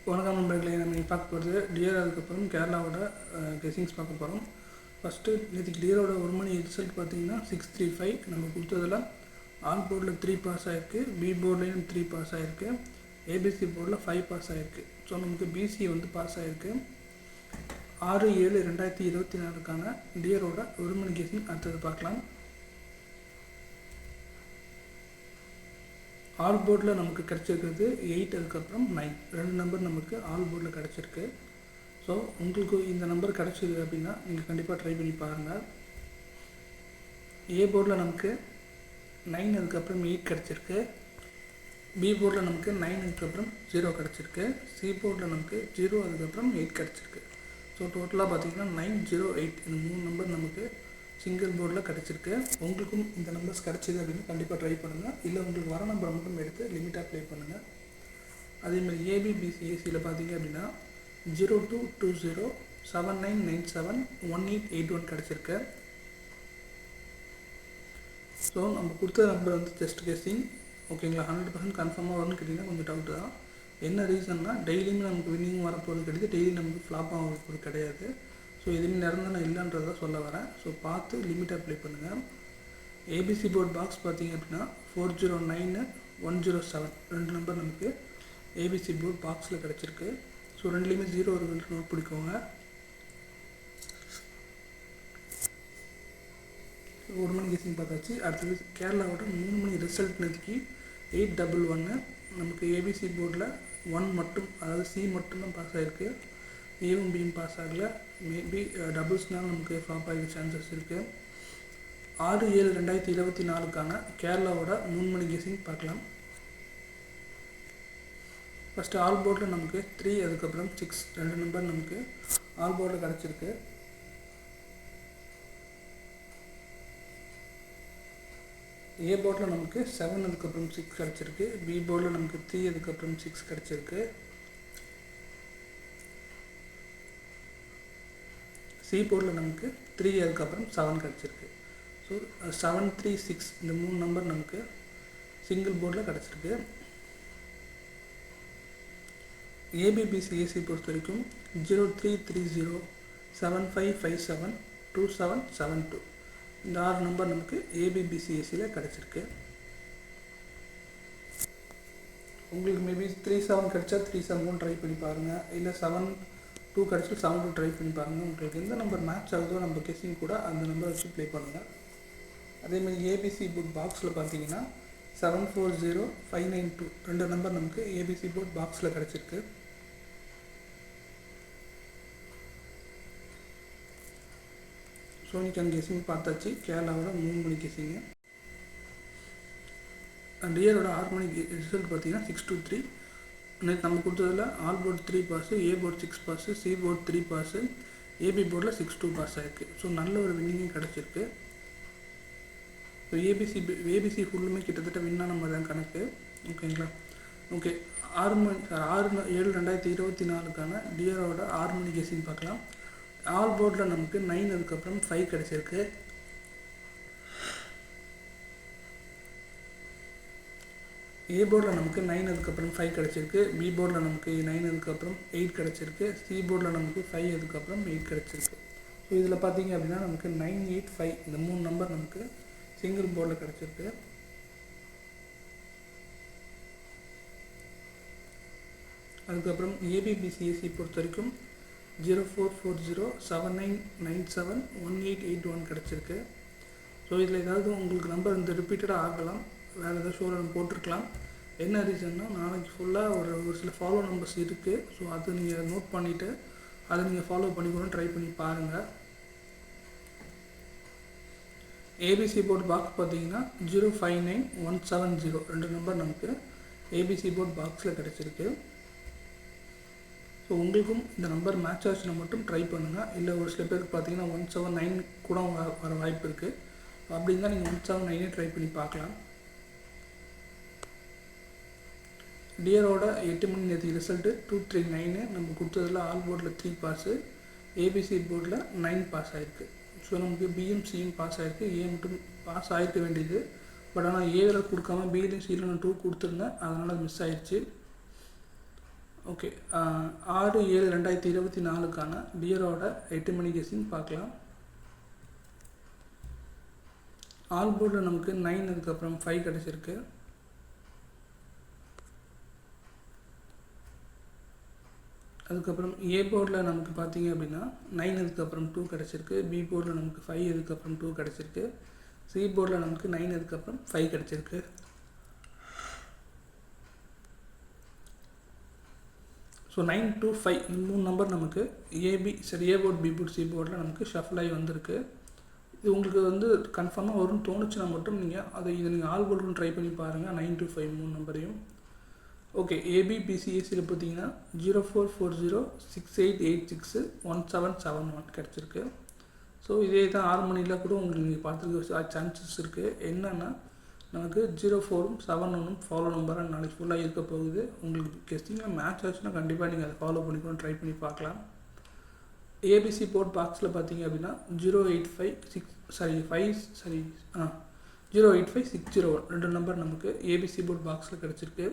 வணக்கம் நண்பர்களே, நம்ம பார்க்க போகிறது டியர். அதுக்கப்புறம் கேரளாவோட கெஸிங்ஸ் பார்க்க போகிறோம். ஃபஸ்ட்டு நேற்றுக்கு டியரோட ஒரு மணி ரிசல்ட் பார்த்தீங்கன்னா 635. நம்ம கொடுத்ததில் ஆல் போர்டில் 3 பாஸ் ஆகிருக்கு, பி போர்ட்லேயும் 3 பாஸ் ஆகிருக்கு, ஏபிசி போர்டில் 5 பாஸ் ஆகிருக்கு. ஸோ நமக்கு பிசி வந்து பாஸ் ஆகிருக்கு. 6/7/2024 டியரோட ஒரு மணி கெஸிங் அடுத்தது பார்க்கலாம். ஆல் போர்டில் நமக்கு கிடச்சிருக்கிறது 8, அதுக்கப்புறம் 9, 2 நம்பர் நமக்கு ஆல் போர்டில் கிடச்சிருக்கு. ஸோ உங்களுக்கு இந்த நம்பர் கிடச்சிது அப்படின்னா நீங்கள் கண்டிப்பாக ட்ரை பண்ணி பாருங்கள். ஏ போர்டில் நமக்கு 9, அதுக்கப்புறம் 8 கிடச்சிருக்கு. பி போர்டில் நமக்கு 9, அதுக்கப்புறம் 0 கிடச்சிருக்கு. சி போர்டில் நமக்கு 0, அதுக்கப்புறம் 8 கிடச்சிருக்கு. ஸோ டோட்டலாக பார்த்தீங்கன்னா 9, 0, 8 இந்த 3 நம்பர் நமக்கு சிங்கிள் போர்டில் கிடச்சிருக்கு. உங்களுக்கும் இந்த நம்பர்ஸ் கிடச்சிது அப்படின்னு கண்டிப்பாக ட்ரை பண்ணுங்கள். இல்லை உங்களுக்கு வர நம்பரை மட்டும் எடுத்து லிமிட்டாக ப்ளே பண்ணுங்கள். அதேமாதிரி ஏபிபிசிஏசியில் பார்த்தீங்க அப்படின்னா 0220 7997 1881 கிடச்சிருக்கு. ஸோ நம்ம கொடுத்த நம்பர் வந்து ஜஸ்ட் கெஸ்ஸிங், ஓகேங்களா. 100% கன்ஃபார்மாக வரும்னு கேட்டிங்கன்னா கொஞ்சம் டவுட்டு தான். என்ன ரீசன்னா டெய்லியுமே நமக்கு வின்னிங் வரப்போகிறது கிடையாது, டெய்லி நமக்கு ஃப்ளாப் ஆகிறது கிடையாது. ஸோ எதுவுமே நிரந்தரம் இல்லைன்றதை சொல்ல வரேன். ஸோ பார்த்து லிமிட்டாக ப்ளே பண்ணுங்கள். ஏபிசி போர்ட் பாக்ஸ் பார்த்தீங்க அப்படின்னா 409 107 2 நம்பர் நமக்கு ஏபிசி போர்ட் பாக்ஸில் கிடச்சிருக்கு. ஸோ ரெண்டுலேயுமே 0 ஒரு நோட் பிடிக்கோங்க. ஒரு மணி கெஸிங் பார்த்தாச்சு. அடுத்தது கேரளாவோட 3 மணி ரிசல்ட் நேற்றுக்கு 811 நமக்கு ஏபிசி போர்டில் 1 மட்டும், அதாவது சி மட்டும்தான் பாஸ் ஆகிருக்கு. ஏவும் பியும் பாஸ் ஆகலை. மேபி டபுள்ஸ்னால் நமக்கு ஃப்ளாப் ஆகிற சான்சஸ் இருக்குது. 6/7/2024 கேரளாவோட 3 மணி கெஸிங் பார்க்கலாம். ஃபஸ்ட்டு ஆல் போர்டில் நமக்கு 3, அதுக்கப்புறம் 6 2 நம்பர் நமக்கு ஆல் போர்டில் கிடச்சிருக்கு. ஏ போர்டில் நமக்கு 7, அதுக்கப்புறம் 6 கிடச்சிருக்கு. பி போர்டில் நமக்கு 3, அதுக்கப்புறம் 6 கிடச்சிருக்கு. சி போர்டில் நமக்கு 3, அதுக்கப்புறம் 7 கிடச்சிருக்கு. ஸோ 7, 3, 6 இந்த 3 நம்பர் நமக்கு சிங்கிள் போர்டில் கிடச்சிருக்கு. ஏபிபிசிஏசி பொறுத்த வரைக்கும் 0330 7557 2772 இந்த 6 நம்பர் நமக்கு ஏபிபிசிஏசியில் கிடச்சிருக்கு. உங்களுக்கு மேபி 37 கிடச்சா 37 ட்ரை பண்ணி பாருங்கள். இல்லை 7-2 கிடச்சி 7-2 ட்ரை பண்ணி பாருங்கள். உங்களுக்கு எந்த நம்பர் மேட்ச் ஆகுதோ நம்ம கெஸிங் கூட அந்த நம்பரை வச்சு ப்ளே பண்ணுங்கள். அதேமாதிரி ஏபிசி போர்ட் பாக்ஸில் பார்த்தீங்கன்னா 740592 2 நம்பர் நமக்கு ஏபிசி போர்ட் பாக்ஸில் கிடச்சிருக்கு. சோனிக்கான் கெஸிங் பார்த்தாச்சு. கேரளாவோட 3 மணி கெஸிங்கு. டியரோட 6 மணி ரிசல்ட் பார்த்தீங்கன்னா 623. நேற்று நம்ம கொடுத்ததில் all board 3 pass, A board 6 pass, C board 3 pass, AB போர்டில் 6-2 பாஸ் ஆகிருக்கு. ஸோ நல்ல ஒரு வின்னிங்கும் கிடச்சிருக்கு. ஸோ ஏபிசி ஃபுல்லுமே கிட்டத்தட்ட வின்னான மாதிரி தான் கணக்கு, ஓகேங்களா. ஓகே, 6/7/2024 டியரோட 6 மணி கெஸிங் பார்க்கலாம். ஆல் போர்டில் நமக்கு 9, அதுக்கப்புறம் 5 கிடச்சிருக்கு. ஏ போர்டில் நமக்கு 9, அதுக்கப்புறம் 5 கிடச்சிருக்கு. பி போர்டில் நமக்கு 9, அதுக்கப்புறம் 8 கிடச்சிருக்கு. சி போர்டில் நமக்கு 5, அதுக்கப்புறம் 8 கிடச்சிருக்கு. ஸோ இதில் பார்த்தீங்க அப்படின்னா நமக்கு 9, 8, 5 இந்த 3 நம்பர் நமக்கு சிங்கிள் போர்டில் கிடச்சிருக்கு. அதுக்கப்புறம் ஏபிபிசிஏசி பொறுத்த வரைக்கும் 0440 7997 1881 கிடச்சிருக்கு. ஸோ இதில் ஏதாவது உங்களுக்கு நம்பர் இந்த ரிப்பீட்டடாக ஆகலாம், வேறு ஏதாவது ஷோவில் நம்ம போட்டிருக்கலாம். என்ன ரீசன்னா நாளைக்கு ஃபுல்லாக ஒரு சில ஃபாலோ நம்பர்ஸ் இருக்குது. ஸோ அதை நீங்கள் நோட் பண்ணிவிட்டு அதை நீங்கள் ஃபாலோ பண்ணிக்கணும், ட்ரை பண்ணி பாருங்கள். ஏபிசி போர்ட் பாக்ஸ் பார்த்தீங்கன்னா 059170 2 நம்பர் நமக்கு ஏபிசி போர்ட் பாக்ஸில் கிடச்சிருக்கு. ஸோ உங்களுக்கும் இந்த நம்பர் மேட்ச் ஆச்சுன்னா மட்டும் ட்ரை பண்ணுங்கள். இல்லை ஒரு சில பேருக்கு பார்த்தீங்கன்னா 179 கூட வர வாய்ப்பு இருக்குது. அப்படின்னு தான் நீங்கள் 179 ட்ரை பண்ணி பார்க்கலாம். டியரோட 8 மணி நேற்று ரிசல்ட்டு 239. நம்ம கொடுத்ததில் ஆல் போர்டில் 3 பாஸு, ஏபிசி போர்டில் 9 பாஸ் ஆகிருக்கு. ஸோ நமக்கு பிஎம்சியும் பாஸ் ஆகிருக்கு. ஏ மட்டும் பாஸ் ஆகிருக்க வேண்டியது, பட் ஆனால் ஏவில் கொடுக்காம பிலையும் சிலையும் 2 கொடுத்துருந்தேன், அதனால் அது மிஸ் ஆயிடுச்சு. ஓகே 6/7/2024 டியரோட 8 மணி கெஸ்ஸிங் பார்க்கலாம். ஆல் போர்டில் நமக்கு 9 அதுக்கப்புறம் 5 கிடச்சிருக்கு. அதுக்கப்புறம் ஏ போர்டில் நமக்கு பார்த்தீங்க அப்படின்னா 9 அதுக்கப்புறம் 2 கிடச்சிருக்கு. பி போர்டில் நமக்கு 5 அதுக்கப்புறம் 2 கிடச்சிருக்கு. சி போர்டில் நமக்கு 9 அதுக்கப்புறம் 5 கிடச்சிருக்கு. ஸோ 9 to 5 இந்த 3 நம்பர் நமக்கு A board, B board, C போர்டில் நமக்கு ஷஃபிள் ஆகி வந்திருக்கு. இது உங்களுக்கு வந்து கன்ஃபார்மாக வரும்னு தோணுச்சுன்னா மட்டும் இதை நீங்கள் ஆல் போர்டுன்னு ட்ரை பண்ணி பாருங்கள். 9 to 5 3 நம்பரையும். ஓகே, ஏபிபிசிஎஸ்சியில் பார்த்தீங்கன்னா 044068861771 கிடச்சிருக்கு. ஸோ இதே தான் 6 மணியில் கூட உங்களுக்கு நீங்கள் பார்த்துருக்க சான்சஸ் இருக்குது. என்னென்னா நமக்கு 04ம் 71ம் ஃபாலோ நம்பராக நாளைக்கு ஃபுல்லாக இருக்க போகுது. உங்களுக்கு கெஸ்டிங்கில் மேட்ச் ஆச்சுன்னா கண்டிப்பாக நீங்கள் அதை ஃபாலோ பண்ணிக்கணும், ட்ரை பண்ணி பார்க்கலாம். ஏபிசி போர்ட் பாக்ஸில் பார்த்தீங்க அப்படின்னா 08560 2 நம்பர் நமக்கு ஏபிசி போர்ட் பாக்ஸில் கிடச்சிருக்கு.